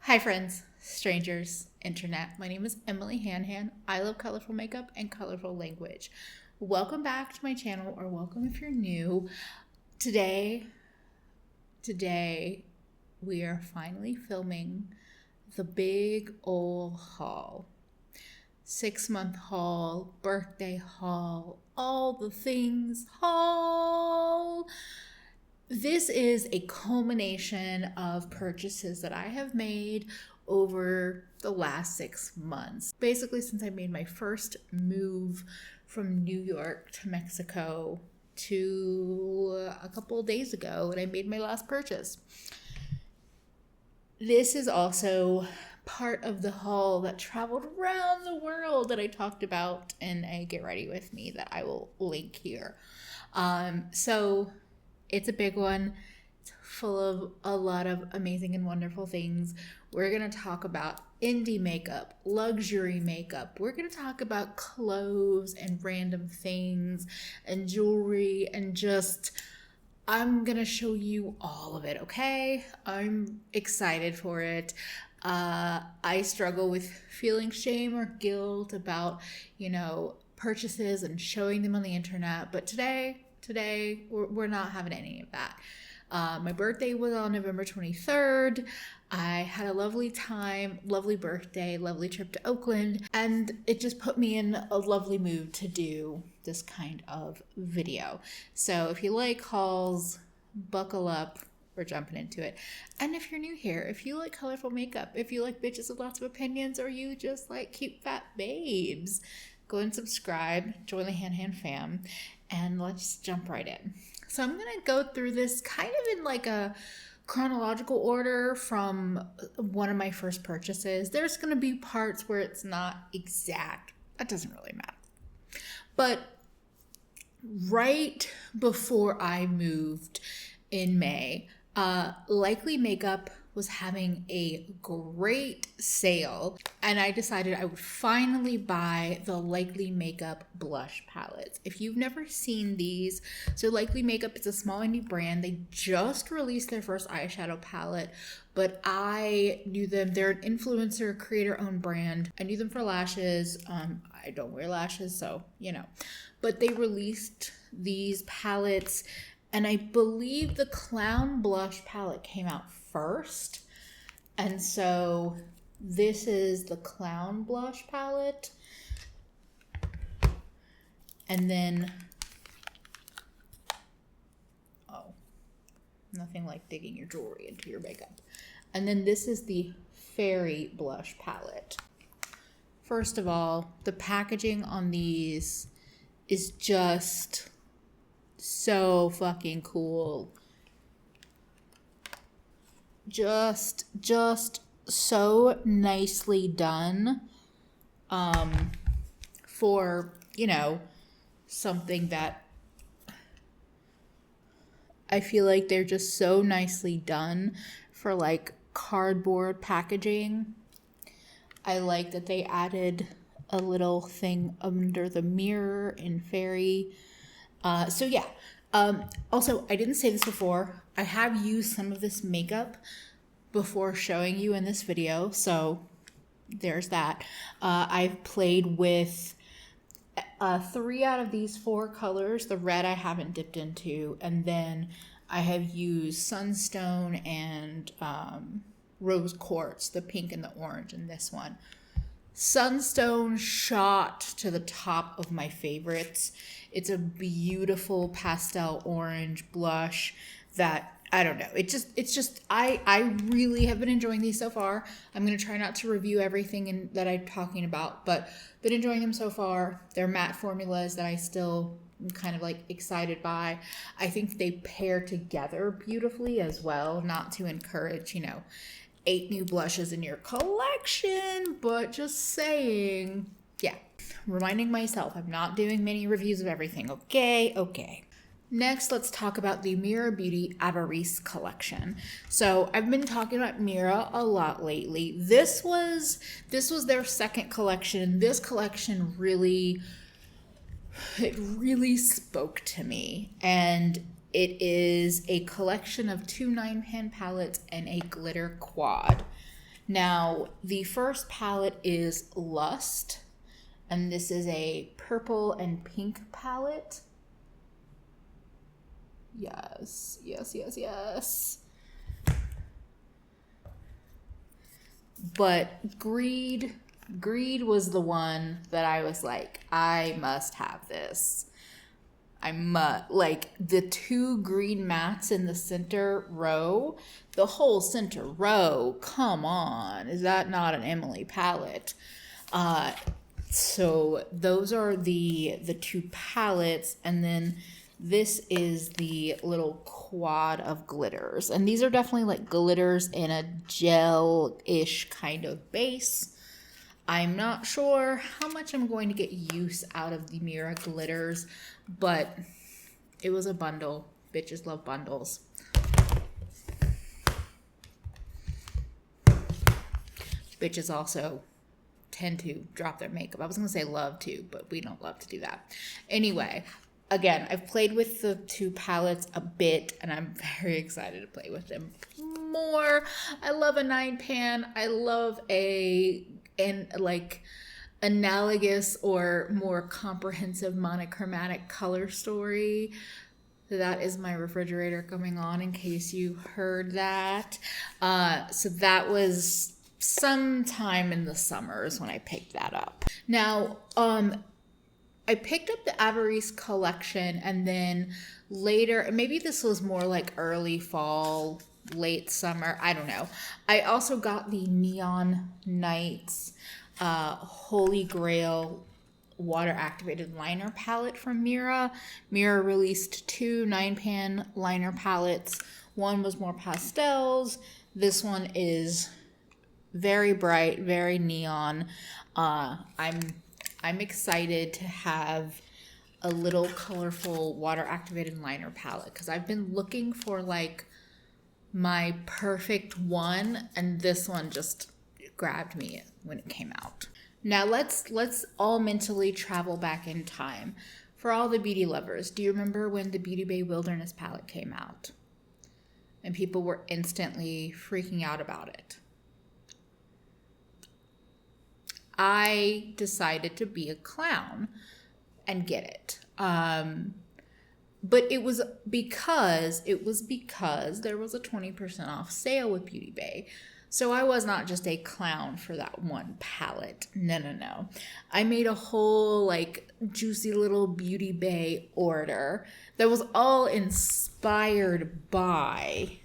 Hi friends, strangers, internet. My name is EmilyHanhan. I love colorful makeup and colorful language. Welcome back to my channel, or welcome if you're new. Today we are finally filming the big ol' haul. 6-month haul, birthday haul, all the things haul. This is a culmination of purchases that I have made over the last 6 months. Basically, since I made my first move from New York to Mexico to a couple of days ago, and I made my last purchase. This is also part of the haul that traveled around the world that I talked about in a Get Ready With Me that I will link here. So it's a big one. It's full of a lot of amazing and wonderful things. We're going to talk about indie makeup, luxury makeup. We're going to talk about clothes and random things and jewelry and just, I'm going to show you all of it, okay? I'm excited for it. I struggle with feeling shame or guilt about, purchases and showing them on the internet. But today we're not having any of that. My birthday was on November 23rd. I had a lovely time, lovely birthday, lovely trip to Oakland, and it just put me in a lovely mood to do this kind of video. So if you like hauls, buckle up. We're jumping into it. And if you're new here, if you like colorful makeup, if you like bitches with lots of opinions, or you just like cute fat babes, go and subscribe, join the Hanhan fam, and let's jump right in. So I'm going to go through this kind of in like a chronological order from one of my first purchases. There's going to be parts where it's not exact. That doesn't really matter. But right before I moved in May, Likely Makeup was having a great sale, and I decided I would finally buy the Likely Makeup blush palettes. If you've never seen these, so Likely Makeup is a small indie brand. They just released their first eyeshadow palette, but I knew them. They're an influencer, creator-owned brand. I knew them for lashes. I don't wear lashes, so, But they released these palettes, and I believe the Clown Blush palette came out first. And so this is the Clown Blush palette. And then, nothing like digging your jewelry into your makeup. And then this is the Fairy Blush palette. First of all, the packaging on these is just so fucking cool. Just so nicely done for, something that I feel like they're just so nicely done for like cardboard packaging. I like that they added a little thing under the mirror in Fairy. Also, I didn't say this before. I have used some of this makeup before showing you in this video, so there's that. I've played with 3 out of these 4 colors. The red I haven't dipped into, and then I have used Sunstone and Rose Quartz, the pink and the orange in this one. Sunstone shot to the top of my favorites. It's a beautiful pastel orange blush that, I don't know. I really have been enjoying these so far. I'm going to try not to review everything that I'm talking about, but been enjoying them so far. They're matte formulas that I still am kind of like excited by. I think they pair together beautifully as well, not to encourage, 8 new blushes in your collection, but just saying, yeah. Reminding myself, I'm not doing many reviews of everything, okay. Next, let's talk about the Mira Beauty Avarice collection. So I've been talking about Mira a lot lately. This was their second collection. This collection really spoke to me, and It is a collection of 2 9-pan palettes and a glitter quad. Now, the first palette is Lust, and this is a purple and pink palette. Yes, yes, yes, yes. But Greed was the one that I was like, I must have this. Like the two green mats in the center row, the whole center row, come on, is that not an Emily palette? So those are the two palettes, and then this is the little quad of glitters, and these are definitely like glitters in a gel-ish kind of base. I'm not sure how much I'm going to get use out of the Mira glitters, but it was a bundle. Bitches love bundles. Bitches also tend to drop their makeup. I was going to say love to, but we don't love to do that. Anyway, again, I've played with the two palettes a bit, and I'm very excited to play with them more. I love a 9-pan. I love like analogous or more comprehensive monochromatic color story. That is my refrigerator coming on, in case you heard that. So that was sometime in the summers when I picked that up. Now, I picked up the Avarice collection, and then later, maybe this was more like early fall, late summer, I don't know. I also got the Neon Nights Holy Grail water activated liner palette from Mira. Mira released two 9-pan liner palettes. One was more pastels. This one is very bright, very neon. I'm excited to have a little colorful water activated liner palette, because I've been looking for like my perfect one, and this one just grabbed me when it came out. Now let's all mentally travel back in time. For all the beauty lovers, do you remember when the Beauty Bay Wilderness palette came out? And people were instantly freaking out about it. I decided to be a clown and get it. But it was because there was a 20% off sale with Beauty Bay. So I was not just a clown for that one palette. No. I made a whole like juicy little Beauty Bay order that was all inspired by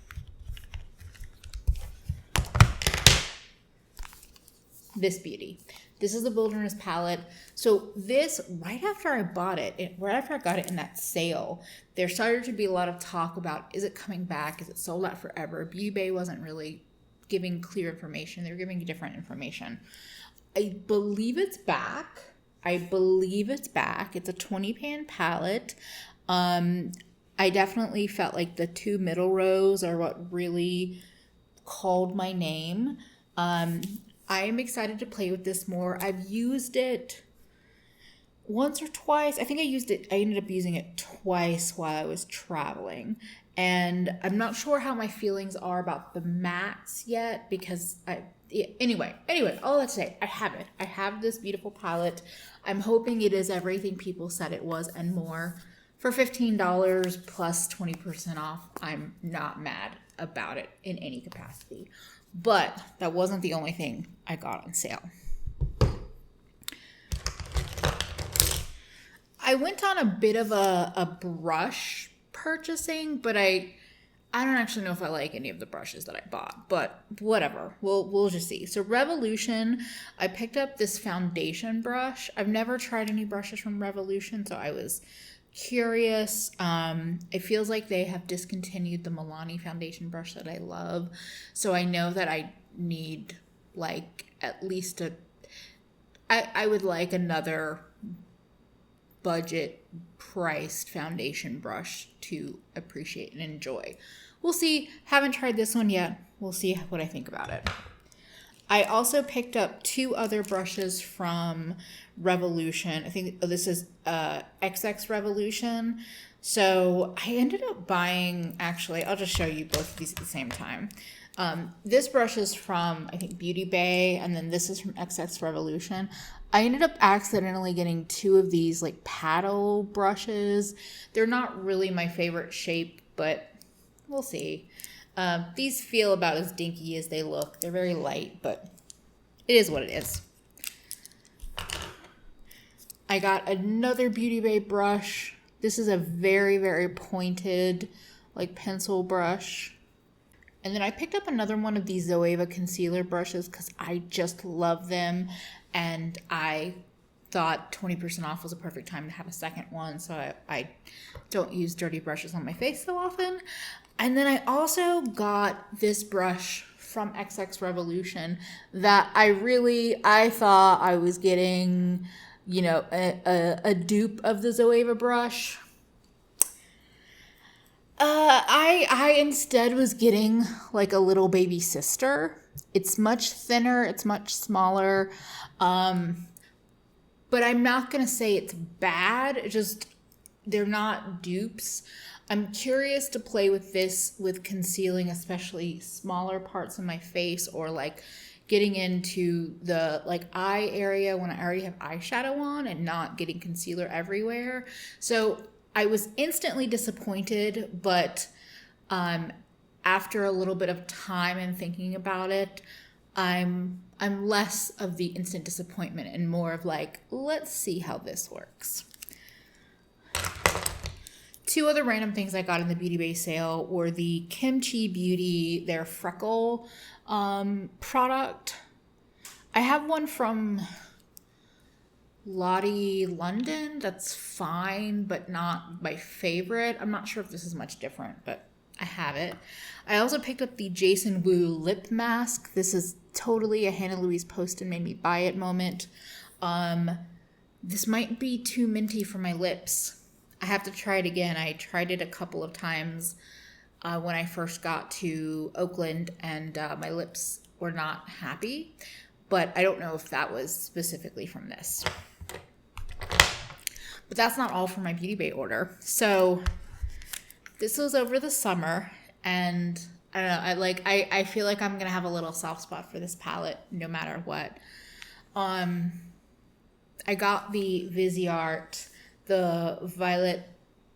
this beauty. This is the Wilderness palette. So this, right after I bought it, right after I got it in that sale, there started to be a lot of talk about, is it coming back? Is it sold out forever? Beauty Bay wasn't really giving clear information. They were giving different information. I believe it's back. It's a 20-pan palette. I definitely felt like the two middle rows are what really called my name. I am excited to play with this more. I've used it once or twice. I think I ended up using it twice while I was traveling. And I'm not sure how my feelings are about the mattes yet, because anyway, all that to say, I have it. I have this beautiful palette. I'm hoping it is everything people said it was and more. For $15 plus 20% off, I'm not mad about it in any capacity. But that wasn't the only thing I got on sale. I went on a bit of a brush purchasing, but I don't actually know if I like any of the brushes that I bought, but whatever. We'll just see. So Revolution, I picked up this foundation brush. I've never tried any brushes from Revolution, so I was curious. It feels like they have discontinued the Milani foundation brush that I love, so I know that I need like at least I would like another budget priced foundation brush to appreciate and enjoy. We'll see. Haven't tried this one yet. We'll see what I think about it. I also picked up two other brushes from Revolution. I think this is XX Revolution. So I ended up buying, actually, I'll just show you both of these at the same time. This brush is from, I think, Beauty Bay, and then this is from XX Revolution. I ended up accidentally getting 2 of these like paddle brushes. They're not really my favorite shape, but we'll see. These feel about as dinky as they look. They're very light, but it is what it is. I got another Beauty Bay brush. This is a very, very pointed, like, pencil brush. And then I picked up another one of these Zoeva concealer brushes because I just love them. And I thought 20% off was a perfect time to have a second one. So I don't use dirty brushes on my face so often. And then I also got this brush from XX Revolution that I thought I was getting, you know, a dupe of the Zoeva brush. I instead was getting like a little baby sister. It's much thinner, it's much smaller, but I'm not gonna say it's bad. It's just, they're not dupes. I'm curious to play with this with concealing, especially smaller parts of my face, or like getting into the like eye area when I already have eyeshadow on and not getting concealer everywhere. So I was instantly disappointed, but after a little bit of time and thinking about it, I'm less of the instant disappointment and more of like, let's see how this works. 2 other random things I got in the Beauty Bay sale were the Kimchi Beauty, their freckle product. I have one from Lottie London that's fine, but not my favorite. I'm not sure if this is much different, but I have it. I also picked up the Jason Wu lip mask. This is totally a Hannah Louise post and made me buy it moment. This might be too minty for my lips. I have to try it again. I tried it a couple of times when I first got to Oakland, and my lips were not happy, but I don't know if that was specifically from this. But that's not all for my Beauty Bay order. So this was over the summer, and I don't know, I feel like I'm gonna have a little soft spot for this palette no matter what. I got the Viseart, the Violet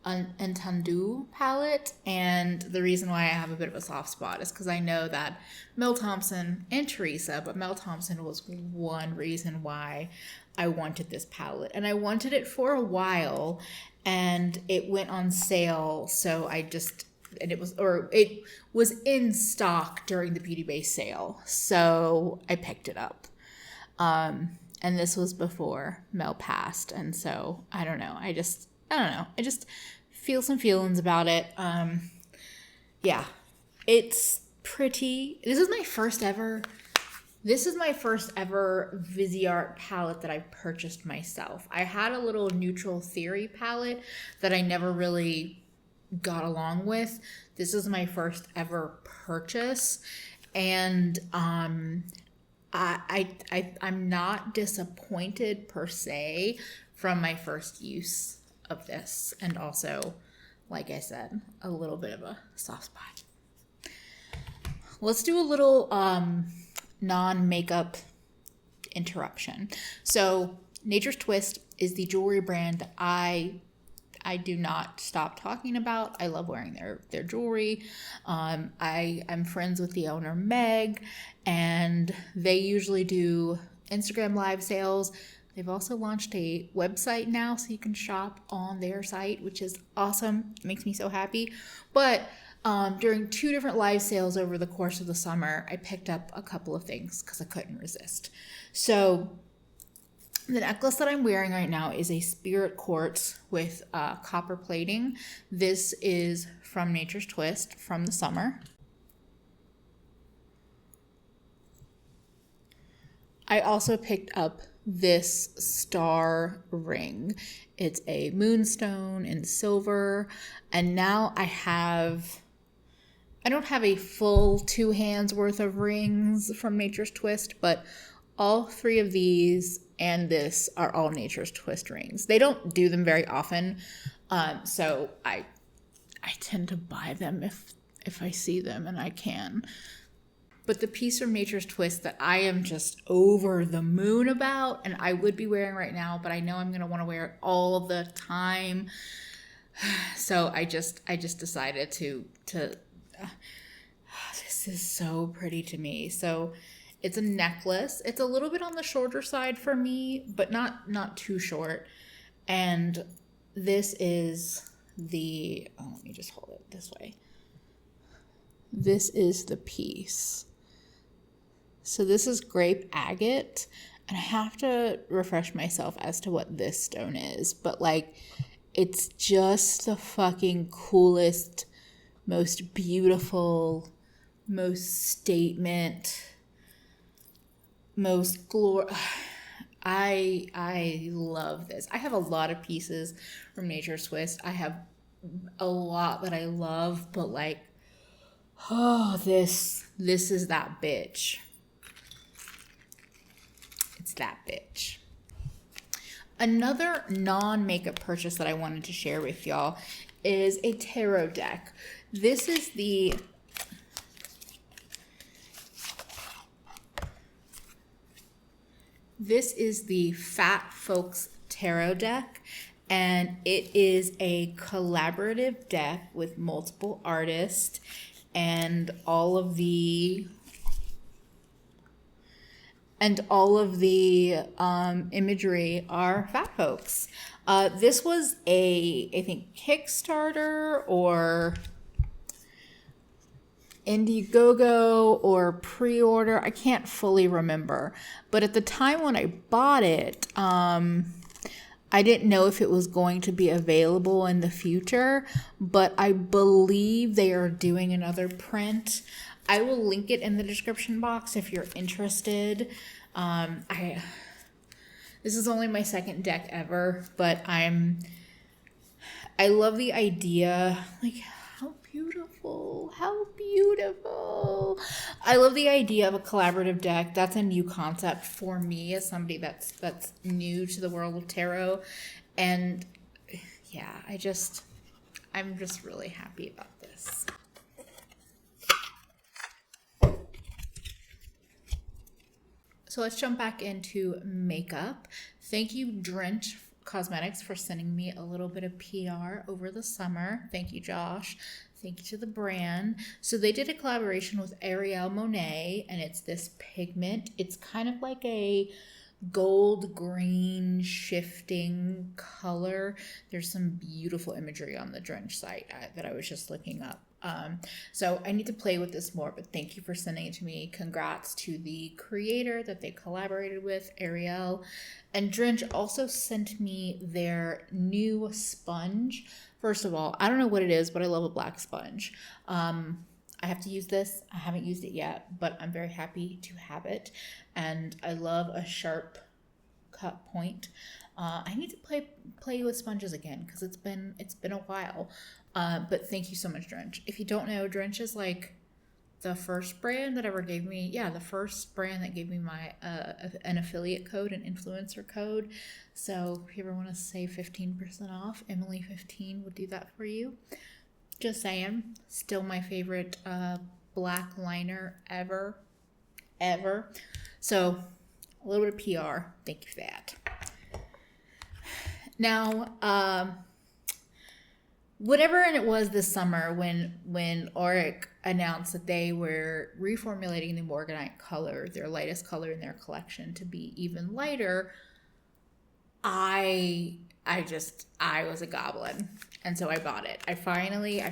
Entendu palette, and the reason why I have a bit of a soft spot is because I know that Mel Thompson and Teresa, but Mel Thompson was one reason why I wanted this palette, and I wanted it for a while, and it went on sale, so it was in stock during the Beauty Bay sale, so I picked it up. And this was before Mel passed, and so I don't know. I just feel some feelings about it. Yeah, it's pretty. This is my first ever Viseart palette that I've purchased myself. I had a little Neutral Theory palette that I never really got along with. This is my first ever purchase, and I'm not disappointed per se from my first use of this, and also, like I said, a little bit of a soft spot. Let's do a little non-makeup interruption. So Nature's Twist is the jewelry brand that I do not stop talking about. I love wearing their jewelry. I'm friends with the owner, Meg, and they usually do Instagram live sales. They've also launched a website now, so you can shop on their site, which is awesome. It makes me so happy. But during 2 different live sales over the course of the summer, I picked up a couple of things because I couldn't resist. So the necklace that I'm wearing right now is a Spirit Quartz with copper plating. This is from Nature's Twist from the summer. I also picked up this star ring. It's a moonstone in silver, and now I don't have a full 2 hands worth of rings from Nature's Twist, but all 3 of these and this are all Nature's Twist rings. They don't do them very often, so I tend to buy them if I see them and I can. But the piece from Nature's Twist that I am just over the moon about, and I would be wearing right now, but I know I'm going to want to wear it all the time. So I just decided to this is so pretty to me. So it's a necklace. It's a little bit on the shorter side for me, but not too short. And this is the, oh, let me just hold it this way. This is the piece. So this is grape agate, and I have to refresh myself as to what this stone is, but like, it's just the fucking coolest, most beautiful, most statement, most I love this. I have a lot of pieces from Nature's Twist. I have a lot that I love, but like, oh, this is that bitch. It's that bitch. Another non-makeup purchase that I wanted to share with y'all is a tarot deck. This is the Fat Folks Tarot deck, and it is a collaborative deck with multiple artists, and all of the imagery are fat folks. This was I think Kickstarter or Indiegogo or pre-order. I can't fully remember. But at the time when I bought it, I didn't know if it was going to be available in the future, but I believe they are doing another print. I will link it in the description box if you're interested. This is only my second deck ever, but I love the idea. Like, how beautiful. I love the idea of a collaborative deck. That's a new concept for me as somebody that's new to the world of tarot. And yeah, I'm just really happy about this. So let's jump back into makeup. Thank you, Drench Cosmetics, for sending me a little bit of PR over the summer. Thank you, Josh. Thank you to the brand. So they did a collaboration with Ariel Monet, and it's this pigment. It's kind of like a gold green shifting color. There's some beautiful imagery on the Drench site that I was just looking up. So I need to play with this more, but thank you for sending it to me. Congrats to the creator that they collaborated with, Ariel. And Drench also sent me their new sponge. First of all, I don't know what it is, but I love a black sponge. I have to use this. I haven't used it yet, but I'm very happy to have it. And I love a sharp cut point. I need to play with sponges again because it's been a while. But thank you so much, Drench. If you don't know, Drench is like the first brand that ever gave me, the first brand that gave me my an affiliate code, an influencer code. So if you ever want to save 15% off, Emily15 would do that for you. Just saying. Still my favorite black liner ever. So a little bit of PR. Thank you for that. Now, whatever it was this summer when Auric announced that they were reformulating the Morganite color, their lightest color in their collection, to be even lighter, I was a goblin. And so I bought it. I finally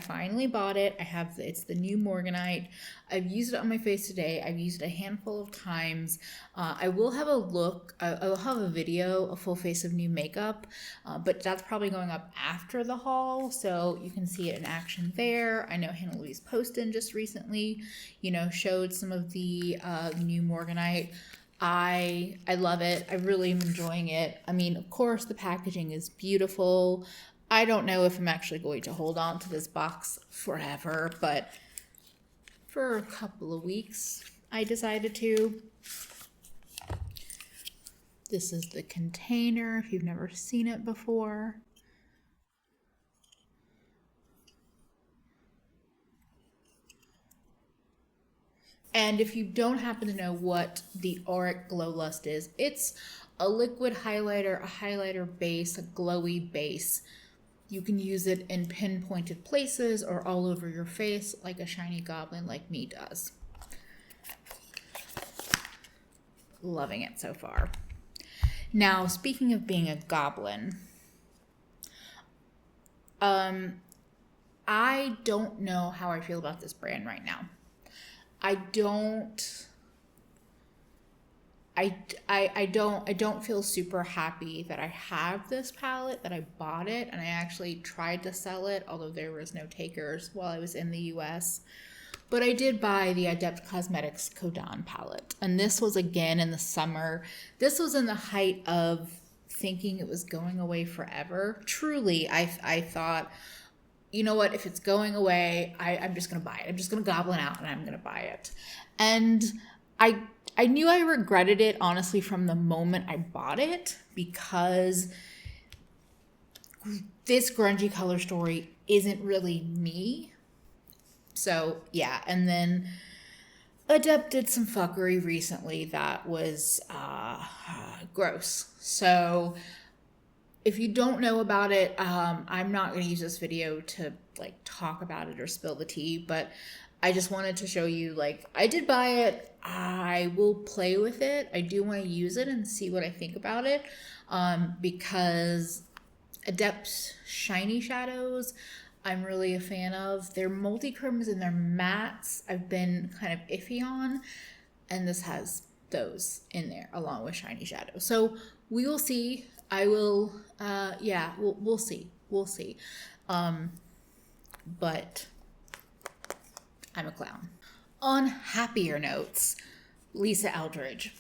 bought it. It's the new Morganite. I've used it on my face today. I've used it a handful of times. I will have I'll have a video, a full face of new makeup, but that's probably going up after the haul, so you can see it in action there. I know Hannah Louise Poston just recently, showed some of the new Morganite. I love it. I really am enjoying it. I mean, of course, the packaging is beautiful. I don't know if I'm actually going to hold on to this box forever, but for a couple of weeks, I decided to. This is the container, if you've never seen it before. And if you don't happen to know what the Auric Glow Lust is, it's a liquid highlighter, a highlighter base, a glowy base. You can use it in pinpointed places or all over your face like a shiny goblin like me does. Loving it so far. Now, speaking of being a goblin, I don't know how I feel about this brand right now. I don't feel super happy that I have this palette, that I bought it, and I actually tried to sell it, although there was no takers while I was in the US. But I did buy the Adept Cosmetics Kodan palette, and this was again in the summer. This was in the height of thinking it was going away forever. Truly, I thought, you know what, if it's going away, I'm just going to buy it. I'm just going to goblin out and I'm going to buy it. And I knew I regretted it, honestly, from the moment I bought it, because this grungy color story isn't really me. So, yeah. And then Adept did some fuckery recently that was gross. So if you don't know about it, I'm not going to use this video to like talk about it or spill the tea, but I just wanted to show you, like, I did buy it. I will play with it. I do want to use it and see what I think about it, because Adept's shiny shadows, I'm really a fan of. Their multi-chromes and their mattes, I've been kind of iffy on, and this has those in there along with shiny shadows. So we will see. I will, yeah, we'll see. We'll see. But I'm a clown. On happier notes, Lisa Eldridge.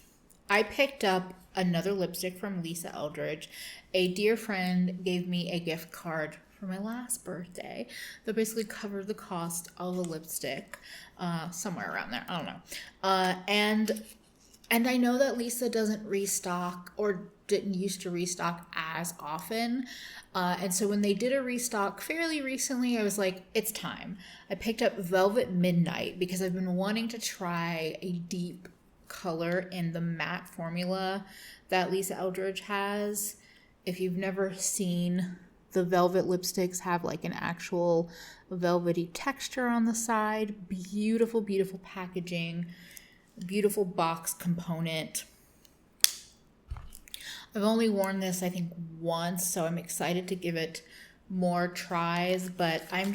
I picked up another lipstick from Lisa Eldridge. A dear friend gave me a gift card for my last birthday that basically covered the cost of a lipstick, somewhere around there. I don't know. And I know that Lisa doesn't restock, or didn't used to restock as often. And so when they did a restock fairly recently, I was like, it's time. I picked up Velvet Midnight because I've been wanting to try a deep color in the matte formula that Lisa Eldridge has. If you've never seen, the velvet lipsticks have like an actual velvety texture on the side. Beautiful, beautiful packaging. Beautiful box component. I've only worn this, I think, once, so I'm excited to give it more tries, but I'm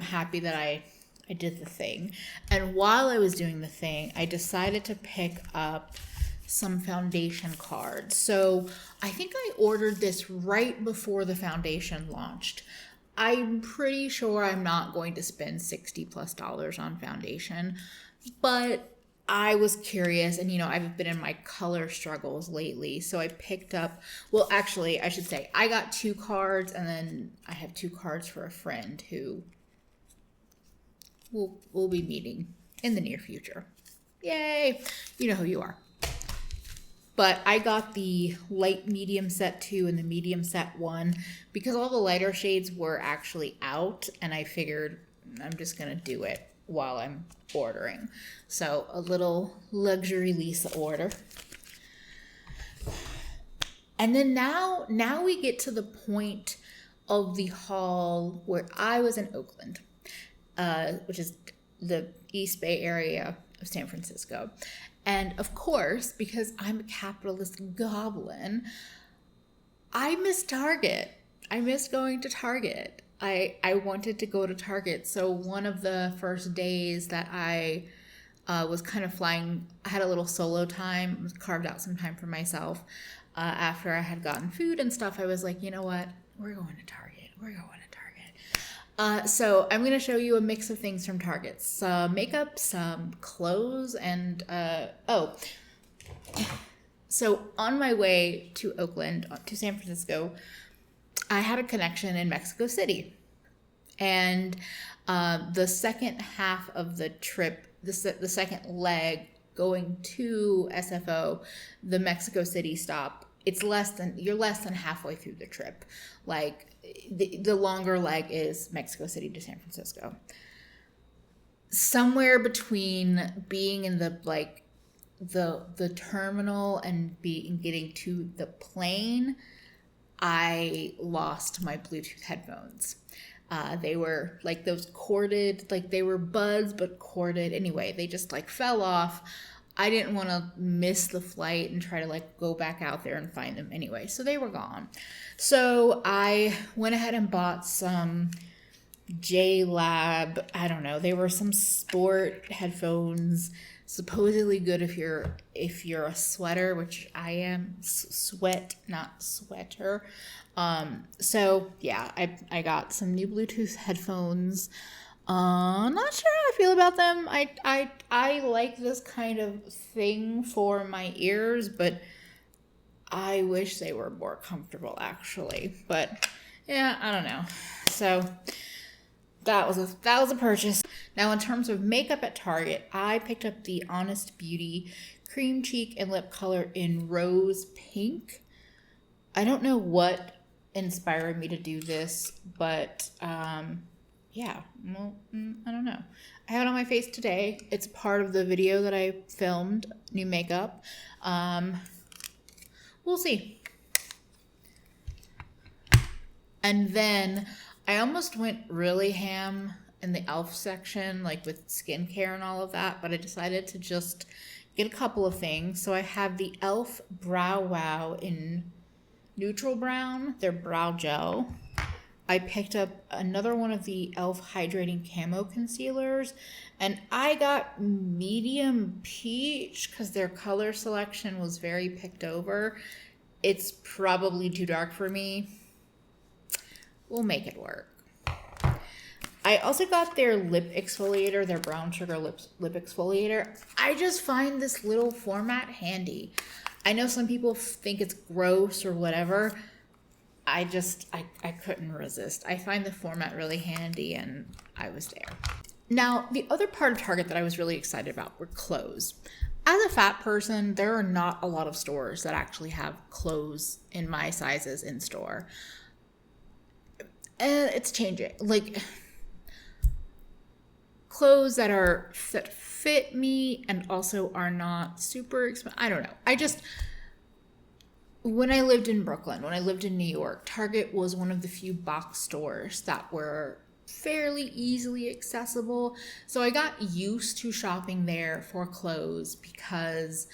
happy that I did the thing. And while I was doing the thing, I decided to pick up some foundation cards. So I think I ordered this right before the foundation launched. I'm pretty sure I'm not going to spend $60+ on foundation, but I was curious, and I've been in my color struggles lately, so I picked up, well, actually, I should say, I got 2 cards, and then I have 2 cards for a friend who we'll be meeting in the near future. Yay! You know who you are. But I got the light medium set 2 and the medium set 1 because all the lighter shades were actually out, and I figured I'm just going to do it while I'm ordering. So a little luxury Lisa order. And then now we get to the point of the haul where I was in Oakland, which is the East Bay area of San Francisco. And of course, because I'm a capitalist goblin, I miss Target. I miss going to Target. I wanted to go to Target. So one of the first days that I was kind of flying, I had a little solo time, carved out some time for myself. After I had gotten food and stuff, I was like, you know what? We're going to Target. We're going to Target. So I'm going to show you a mix of things from Target. Some makeup, some clothes, and so on my way to Oakland, to San Francisco, I had a connection in Mexico City. And the second half of the trip, the second leg going to SFO, the Mexico City stop, you're less than halfway through the trip. Like the longer leg is Mexico City to San Francisco. somewhere between being in the like the terminal and getting to the plane, I lost my Bluetooth headphones. They were like those corded, like they were buds but corded. Anyway, they just like fell off. I didn't want to miss the flight and try to like go back out there and find them anyway. So they were gone. So I went ahead and bought some J-Lab, I don't know, they were some sport headphones, supposedly good if you're a sweater, which I am. Sweat, not sweater. So yeah, I got some new Bluetooth headphones. Not sure how I feel about them. I like this kind of thing for my ears, but I wish they were more comfortable actually. But yeah, I don't know. So that was a purchase. Now, in terms of makeup at Target, I picked up the Honest Beauty cream cheek and lip color in rose pink. I don't know what inspired me to do this, but yeah, well, I don't know. I have it on my face today. It's part of the video that I filmed, new makeup. We'll see. And then I almost went really ham in the e.l.f. section, like with skincare and all of that, but I decided to just get a couple of things. So I have the e.l.f. Brow Wow in neutral brown, their brow gel. I picked up another one of the e.l.f. hydrating camo concealers, and I got medium peach because their color selection was very picked over. It's probably too dark for me. We'll make it work. I also got their lip exfoliator, their brown sugar lip exfoliator. I just find this little format handy. I know some people think it's gross or whatever. I couldn't resist. I find the format really handy, and I was there. Now, the other part of Target that I was really excited about were clothes. As a fat person, there are not a lot of stores that actually have clothes in my sizes in store. It's changing. Like, clothes that fit me and also are not super expensive. I don't know. When I lived in Brooklyn, when I lived in New York, Target was one of the few box stores that were fairly easily accessible. So I got used to shopping there for clothes because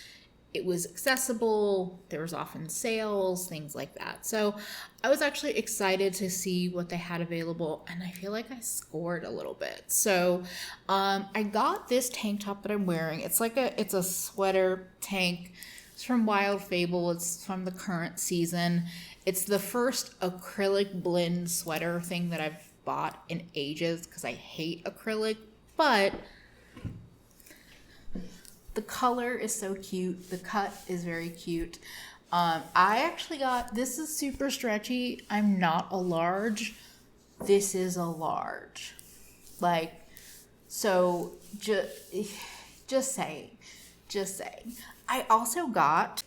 it was accessible. There was often sales, things like that. So I was actually excited to see what they had available, and I feel like I scored a little bit. So I got this tank top that I'm wearing. It's a sweater tank. It's from Wild Fable. It's from the current season. It's the first acrylic blend sweater thing that I've bought in ages because I hate acrylic, but the color is so cute. The cut is very cute. I actually this is super stretchy. I'm not a large. This is a large. Like, so just saying. I also got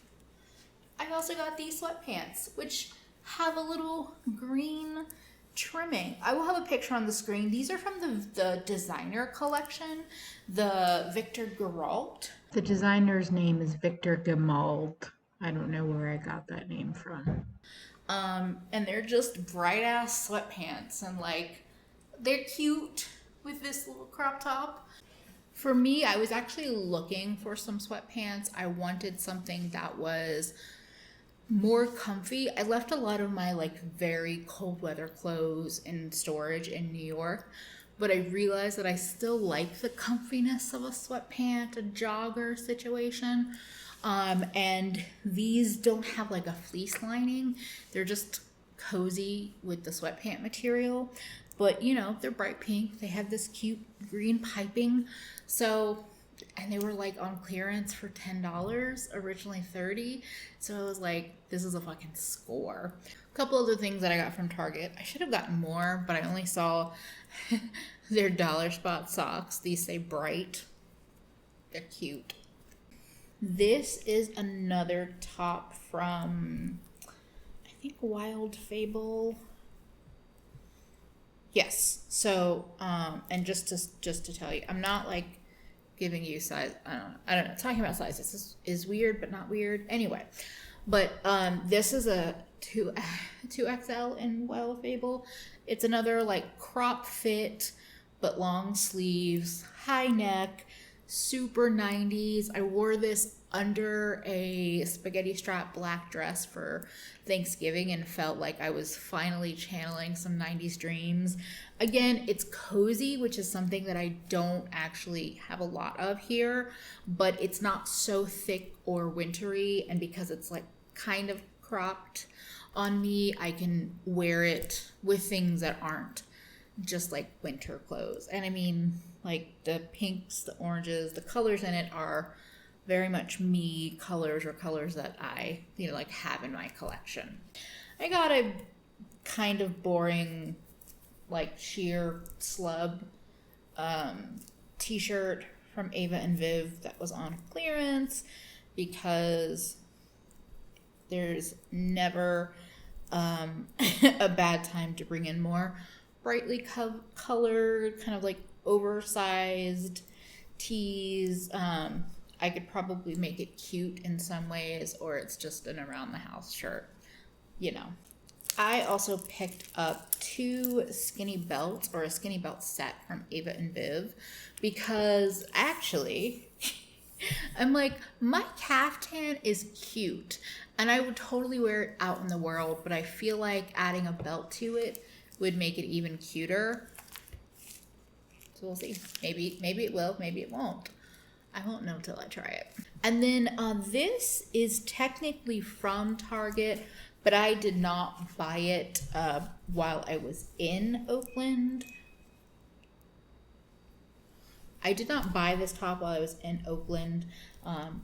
these sweatpants, which have a little green trimming. I will have a picture on the screen. These are from the designer collection, the Victor Gerault. The designer's name is Victor Gerault. I don't know where I got that name from. And they're just bright ass sweatpants, and like they're cute with this little crop top. For me, I was actually looking for some sweatpants. I wanted something that was more comfy. I left a lot of my like very cold weather clothes in storage in New York, but I realized that I still like the comfiness of a sweatpant, a jogger situation. And these don't have like a fleece lining. They're just cozy with the sweatpant material. But, you know, they're bright pink. They have this cute green piping. So, and they were like on clearance for $10, originally $30. So I was like, this is a fucking score. A couple other things that I got from Target. I should have gotten more, but I only saw their dollar spot socks. These say bright. They're cute. This is another top from, I think, Wild Fable. Yes. So, and just to tell you, I'm not like giving you size. I don't know. Talking about sizes is weird, but not weird. Anyway, but this is a 2XL in Well Fable. It's another like crop fit, but long sleeves, high neck, super 90s. I wore this under a spaghetti strap black dress for Thanksgiving and felt like I was finally channeling some 90s dreams. Again, it's cozy, which is something that I don't actually have a lot of here, but it's not so thick or wintry, and because it's like kind of cropped on me, I can wear it with things that aren't just like winter clothes. And I mean, like the pinks, the oranges, the colors in it are very much me colors, or colors that I, like have in my collection. I got a kind of boring, like sheer slub t-shirt from Ava and Viv that was on clearance, because there's never a bad time to bring in more brightly colored, kind of like oversized tees. I could probably make it cute in some ways, or it's just an around the house shirt, I also picked up 2 skinny belts, or a skinny belt set from Ava and Viv, because actually I'm like, my caftan is cute and I would totally wear it out in the world, but I feel like adding a belt to it would make it even cuter. So we'll see. Maybe it will, maybe it won't. I won't know till I try it. And then this is technically from Target, but I did not buy it while I was in Oakland. I did not buy this top while I was in Oakland.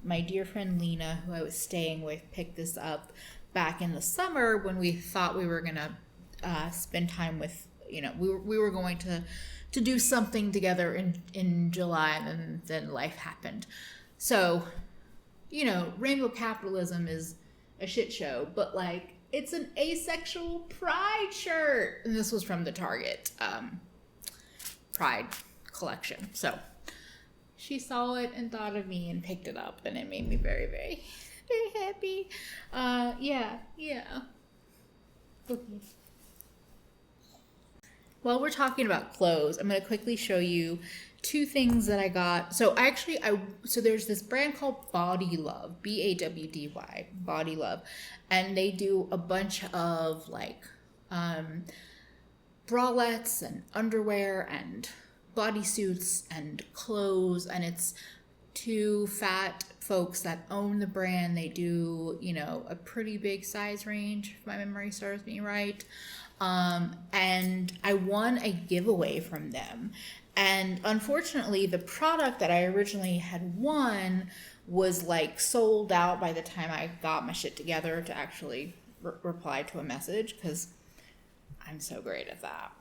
My dear friend Lena, who I was staying with, picked this up back in the summer when we thought we were gonna spend time with, we were going to do something together in July, and then life happened. So, rainbow capitalism is a shit show, but like, it's an asexual pride shirt. And this was from the Target Pride collection. So she saw it and thought of me and picked it up, and it made me very, very, very happy. Yeah. Okay. While we're talking about clothes, I'm going to quickly show you 2 things that I got. So there's this brand called Bodylove, Bawdy, Bodylove, and they do a bunch of like bralettes and underwear and bodysuits and clothes, and it's 2 fat folks that own the brand. They do, a pretty big size range, if my memory serves me right. And I won a giveaway from them. And unfortunately, the product that I originally had won was like sold out by the time I got my shit together to actually reply to a message, because I'm so great at that.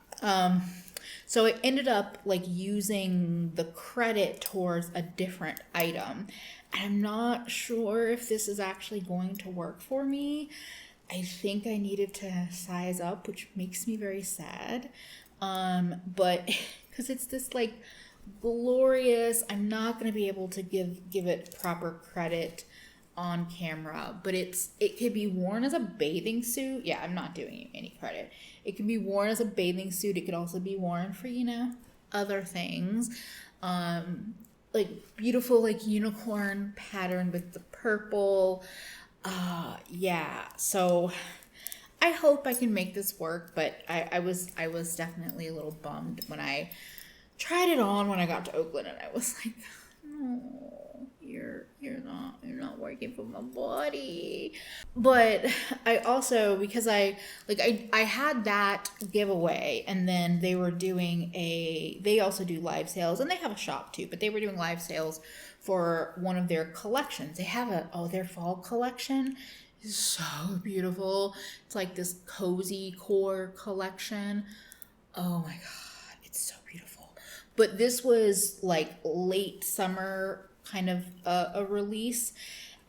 So I ended up like using the credit towards a different item. I'm not sure if this is actually going to work for me. I think I needed to size up, which makes me very sad. But because it's this like glorious, I'm not going to be able to give it proper credit on camera, but it could be worn as a bathing suit. Yeah, I'm not doing you any credit. It can be worn as a bathing suit. It could also be worn for, other things. Like beautiful, like unicorn pattern with the purple. Yeah, so I hope I can make this work, but I was definitely a little bummed when I tried it on when I got to Oakland, and I was like, no, you're not working for my body. But I also, because I had that giveaway, and then they were doing they also do live sales, and they have a shop too, but they were doing live sales for one of their collections. They have their fall collection is so beautiful. It's like this cozy core collection. Oh my God, it's so beautiful. But this was like late summer kind of a release.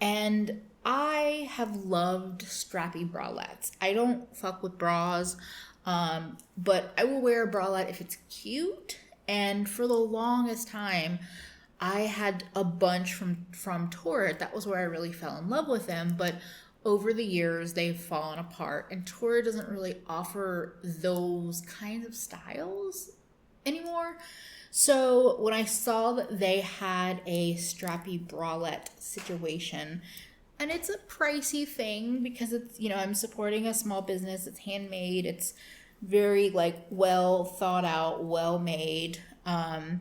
And I have loved strappy bralettes. I don't fuck with bras. But I will wear a bralette if it's cute. And for the longest time, I had a bunch from Torrid. That was where I really fell in love with them. But over the years, they've fallen apart. And Torrid doesn't really offer those kinds of styles anymore. So when I saw that they had a strappy bralette situation, and it's a pricey thing because it's, you know, I'm supporting a small business, it's handmade, it's very like well thought out, well made. I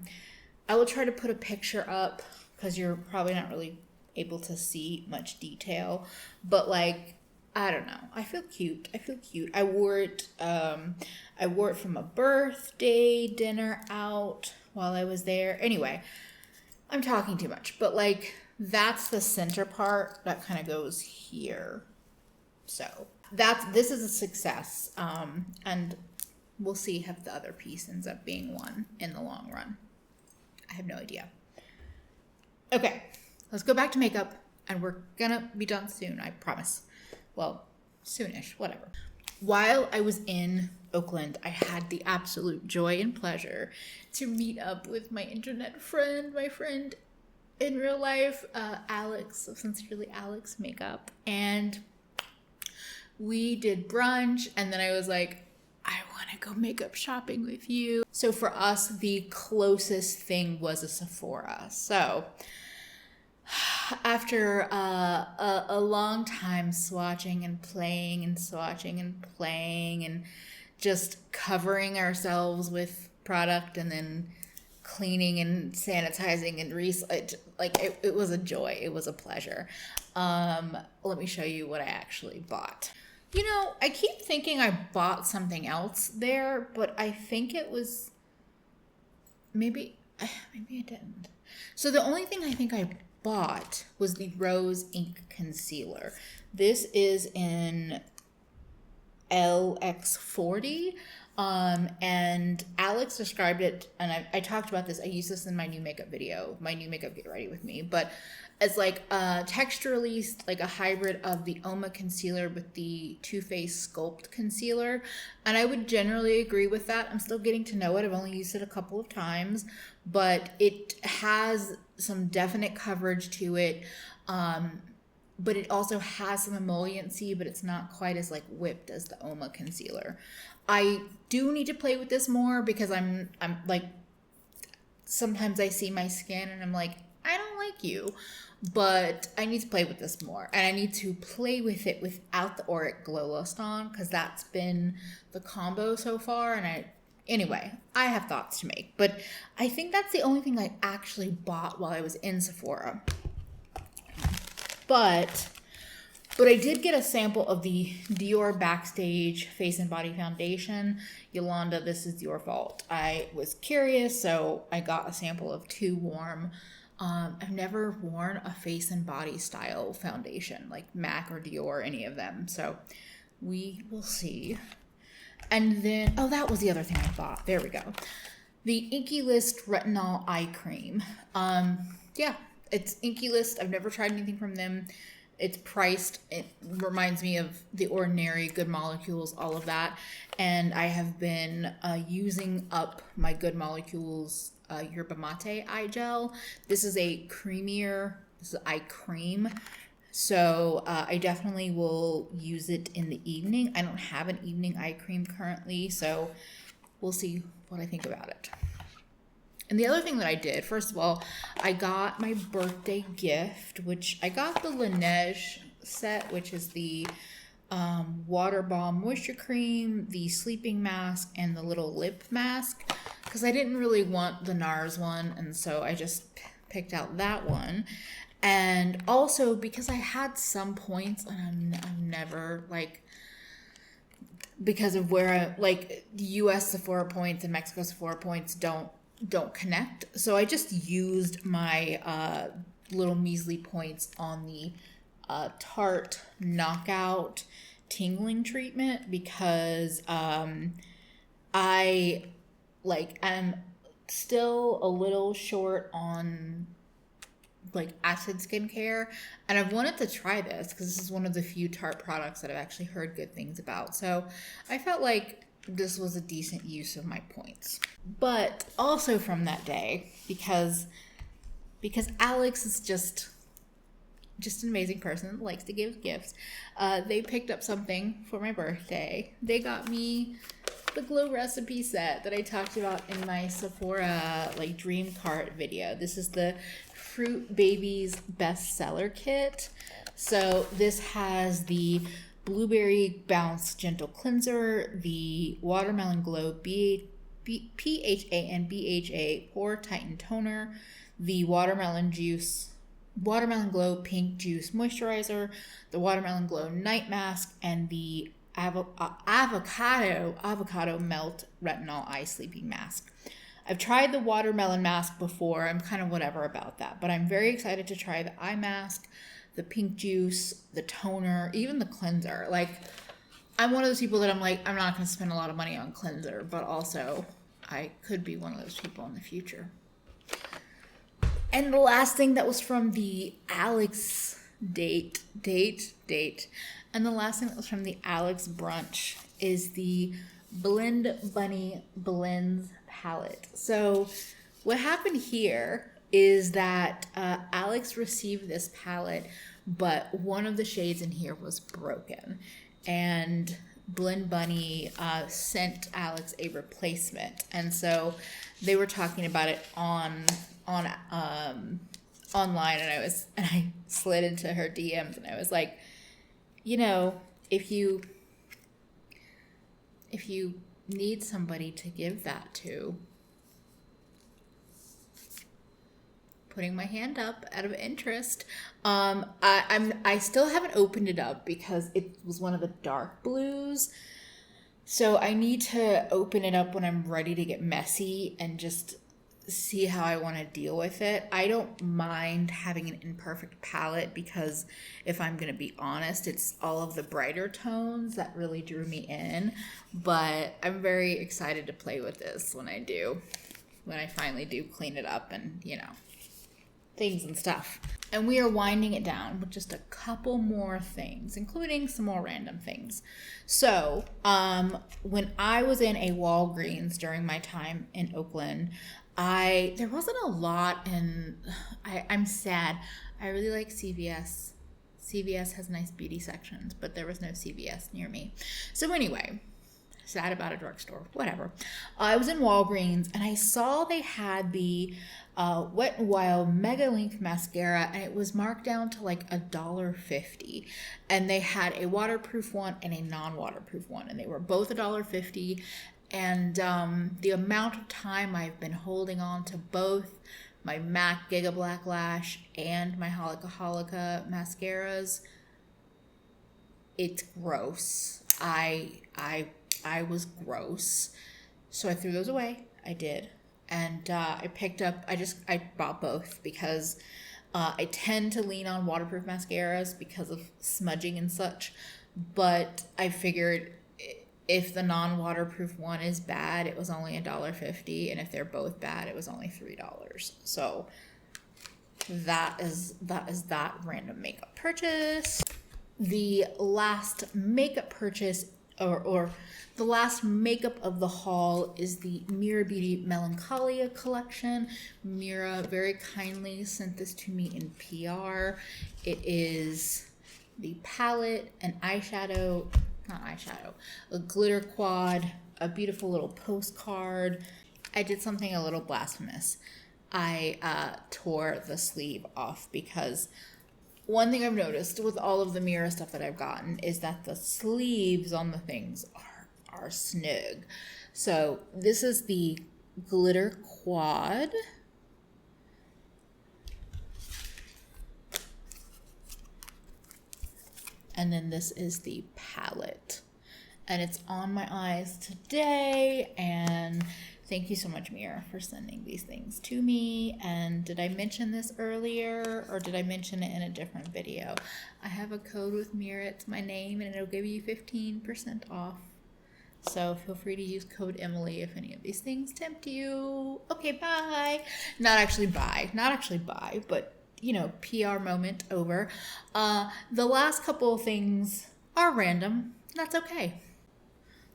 will try to put a picture up because you're probably not really able to see much detail, but like, I don't know. I feel cute. I wore it from a birthday dinner out while I was there. Anyway, I'm talking too much, but like, that's the center part that kind of goes here. So this is a success. And we'll see if the other piece ends up being one in the long run. I have no idea. Okay, let's go back to makeup, and we're gonna be done soon, I promise. Well, soonish, whatever. While I was in Oakland, I had the absolute joy and pleasure to meet up with my internet friend, my friend in real life, Alex, of Sincerely Alex Makeup. And we did brunch, and then I was like, I want to go makeup shopping with you. So for us, the closest thing was a Sephora. So after a long time swatching and playing and swatching and playing and just covering ourselves with product and then cleaning and sanitizing and it was a joy. It was a pleasure. Let me show you what I actually bought. You know, I keep thinking I bought something else there, but I think it was maybe I didn't. So the only thing I think I bought was the Rose Ink Concealer. This is in LX40. And Alex described it, and I talked about this. I used this in my new makeup video, my new makeup get ready with me, but as like texturally like a hybrid of the Uoma concealer with the Too Faced Sculpt concealer. And I would generally agree with that. I'm still getting to know it. I've only used it a couple of times, but it has some definite coverage to it. But it also has some emolliency, but it's not quite as like whipped as the Uoma concealer. I do need to play with this more because I'm like, sometimes I see my skin and I'm like, I don't like you, but I need to play with this more, and I need to play with it without the Auric Glow Lust on, because that's been the combo so far. And anyway, I have thoughts to make, but I think that's the only thing I actually bought while I was in Sephora. But I did get a sample of the Dior Backstage Face and Body Foundation. Yolanda, this is your fault. I was curious, so I got a sample of Too Warm. I've never worn a face and body style foundation, like MAC or Dior, any of them. So we will see. And then, oh, that was the other thing I bought. There we go. The Inky List Retinol Eye Cream. Yeah, it's Inky List. I've never tried anything from them. It's priced. It reminds me of The Ordinary, Good Molecules, all of that. And I have been using up my Good Molecules Yerba Mate eye gel. This is a creamier, this is eye cream. So I definitely will use it in the evening. I don't have an evening eye cream currently, so we'll see what I think about it. And the other thing that I did, first of all, I got my birthday gift, which I got the Laneige set, which is the water balm moisture cream, the sleeping mask, and the little lip mask, because I didn't really want the NARS one, and so I just picked out that one. And also because I had some points, and I'm never like, because of where I like US Sephora points and Mexico Sephora points don't connect. So I just used my little measly points on the Tarte Knockout tingling treatment, because I am still a little short on like acid skincare, and I've wanted to try this because this is one of the few Tarte products that I've actually heard good things about. So I felt like this was a decent use of my points. But also from that day, because Alex is just an amazing person, likes to give gifts, they picked up something for my birthday. They got me the glow recipe set that I talked about in my Sephora like dream cart video. This is the Fruit Babies bestseller kit. So this has the Blueberry Bounce Gentle Cleanser, the Watermelon Glow PHA and BHA Pore Tighten Toner, the Watermelon Glow Pink Juice Moisturizer, the Watermelon Glow Night Mask, and the avocado melt retinol eye sleeping mask. I've tried the watermelon mask before. I'm kind of whatever about that, but I'm very excited to try the eye mask, the pink juice, the toner, even the cleanser. Like, I'm one of those people that I'm like, I'm not going to spend a lot of money on cleanser, but also I could be one of those people in the future. And the last thing that was from the Alex date. And the last thing that was from the Alex brunch is the Blend Bunny Blends palette. So what happened here is that Alex received this palette, but one of the shades in here was broken. And Blend Bunny sent Alex a replacement. And so they were talking about it online, and I slid into her DMs and I was like, you know, if you need somebody to give that to, putting my hand up out of interest. I still haven't opened it up because it was one of the dark blues. So I need to open it up when I'm ready to get messy and just see how I want to deal with it. I don't mind having an imperfect palette because if I'm going to be honest, it's all of the brighter tones that really drew me in. But I'm very excited to play with this when I finally do clean it up and, you know, things and stuff. And we are winding it down with just a couple more things, including some more random things. So, when I was in a Walgreens during my time in Oakland, there wasn't a lot, and I'm sad. I really like CVS. CVS has nice beauty sections, but there was no CVS near me. So anyway, sad about a drugstore, whatever. I was in Walgreens and I saw they had the Wet n Wild Mega Length Mascara, and it was marked down to like $1.50. And they had a waterproof one and a non-waterproof one, and they were both $1.50. And the amount of time I've been holding on to both my MAC Giga Black Lash and my Holika Holika mascaras, it's gross. I was gross. So I threw those away. I did. And I bought both because I tend to lean on waterproof mascaras because of smudging and such. But I figured if the non-waterproof one is bad, it was only $1.50, and if they're both bad, it was only $3. So that is that random makeup purchase. The last makeup purchase, or the last makeup of the haul, is the Mira Beauty Melancholia collection. Mira very kindly sent this to me in PR. It is the palette, an eyeshadow, a glitter quad, a beautiful little postcard. I did something a little blasphemous. I tore the sleeve off because one thing I've noticed with all of the Mira stuff that I've gotten is that the sleeves on the things are snug. So this is the glitter quad. And then this is the palette. And it's on my eyes today. And thank you so much, Mira, for sending these things to me. And did I mention this earlier, or did I mention it in a different video? I have a code with Mira. It's my name, and it'll give you 15% off. So feel free to use code Emily if any of these things tempt you. Okay, bye. Not actually bye, but you know, PR moment over. The last couple of things are random. That's okay.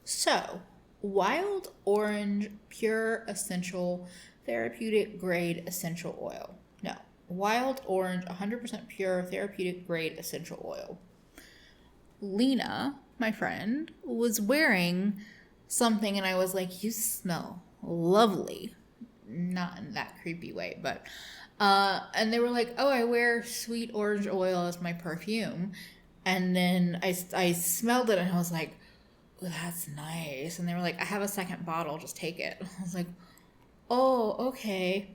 So, Wild Orange Pure Essential Therapeutic Grade Essential Oil. No, Wild Orange 100% Pure Therapeutic Grade Essential Oil. Lena, my friend, was wearing something and I was like, you smell lovely. Not in that creepy way, but and they were like, oh, I wear sweet orange oil as my perfume. And then I smelled it and I was like, oh, that's nice. And they were like, I have a second bottle, just take it. I was like, oh, okay.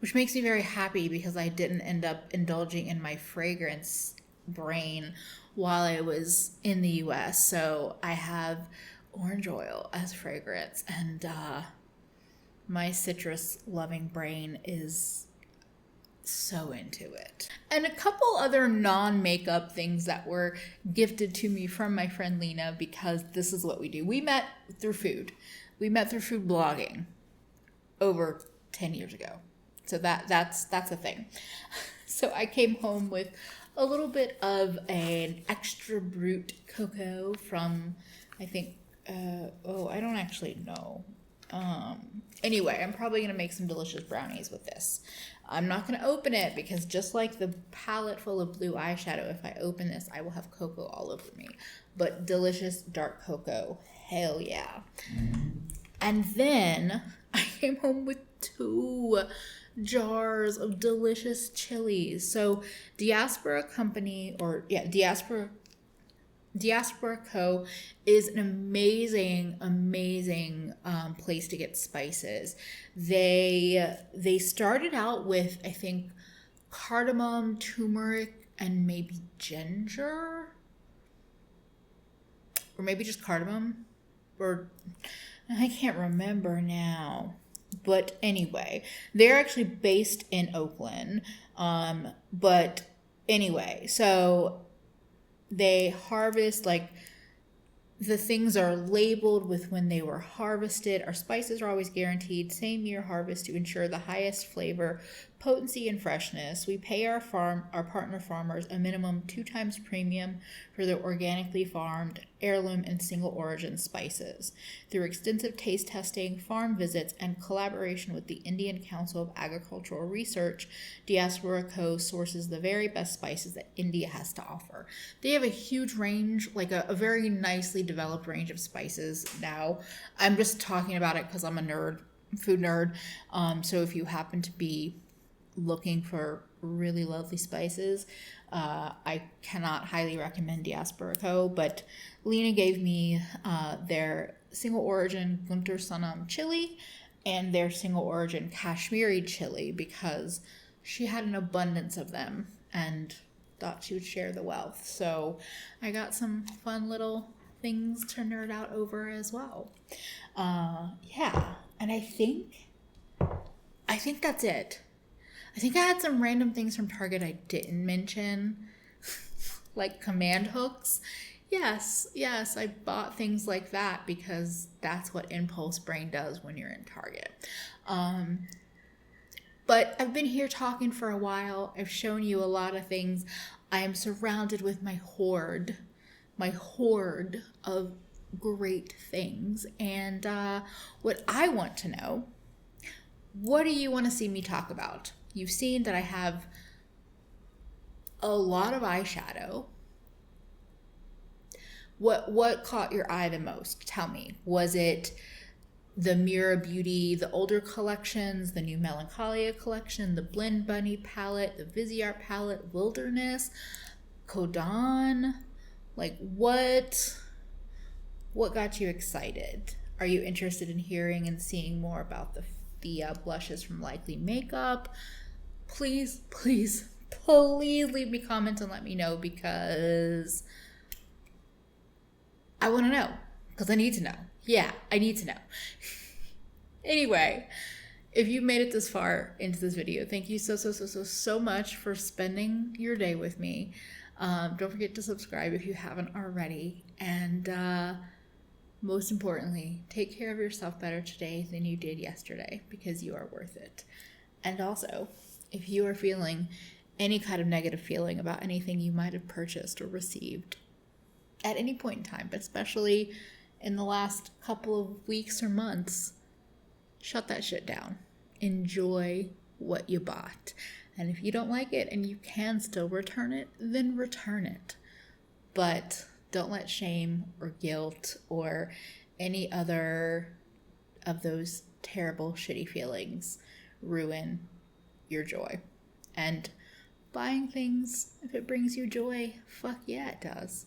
Which makes me very happy because I didn't end up indulging in my fragrance brain while I was in the US. So I have orange oil as fragrance, and my citrus loving brain is so into it. And a couple other non-makeup things that were gifted to me from my friend Lena, because this is what we do. We met through food. We met through food blogging over 10 years ago. So that's a thing. So I came home with a little bit of an extra brute cocoa from, I think, I don't actually know. Anyway, I'm probably going to make some delicious brownies with this. I'm not going to open it because just like the palette full of blue eyeshadow, if I open this, I will have cocoa all over me. But delicious dark cocoa, hell yeah. And then I came home with 2 jars of delicious chilies. So Diaspora Co. is an amazing place to get spices. They started out with, I think, cardamom, turmeric, and maybe ginger, or maybe just cardamom, or I can't remember now. But anyway, they're actually based in Oakland. But anyway, so they harvest, like, the things are labeled with when they were harvested. Our spices are always guaranteed same year harvest to ensure the highest flavor, potency, and freshness. We pay our partner farmers a minimum 2 times premium for their organically farmed, heirloom, and single origin spices. Through extensive taste testing, farm visits, and collaboration with the Indian Council of Agricultural Research, Diaspora Co. sources the very best spices that India has to offer. They have a huge range, like a very nicely developed range of spices now. I'm just talking about it because I'm a nerd, food nerd. So if you happen to be looking for really lovely spices, I cannot highly recommend Diaspora Co. But Lena gave me their single origin Guntur Sanam chili and their single origin Kashmiri chili because she had an abundance of them and thought she would share the wealth. So I got some fun little things to nerd out over as well. Yeah, and I think that's it. I think I had some random things from Target I didn't mention, like command hooks. Yes, I bought things like that because that's what impulse brain does when you're in Target. But I've been here talking for a while. I've shown you a lot of things. I am surrounded with my horde of great things. And what I want to know, what do you want to see me talk about? You've seen that I have a lot of eyeshadow. What caught your eye the most? Tell me. Was it the Mira Beauty, the older collections, the new Melancholia collection, the Blend Bunny palette, the Viseart palette, Wilderness, Kodan? Like, what got you excited? Are you interested in hearing and seeing more about the blushes from Likely Makeup? Please leave me comments and let me know because I want to know. Because I need to know. Yeah, I need to know. Anyway, if you made it this far into this video, thank you so much for spending your day with me. Don't forget to subscribe if you haven't already. And most importantly, take care of yourself better today than you did yesterday because you are worth it. And also, if you are feeling any kind of negative feeling about anything you might have purchased or received at any point in time, but especially in the last couple of weeks or months, shut that shit down. Enjoy what you bought. And if you don't like it and you can still return it, then return it. But don't let shame or guilt or any other of those terrible, shitty feelings ruin your joy. And buying things, if it brings you joy, fuck yeah, it does.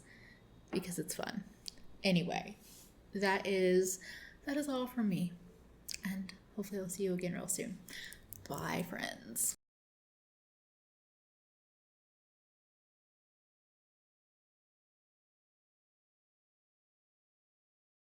Because it's fun. Anyway, that is all from me. And hopefully I'll see you again real soon. Bye, friends.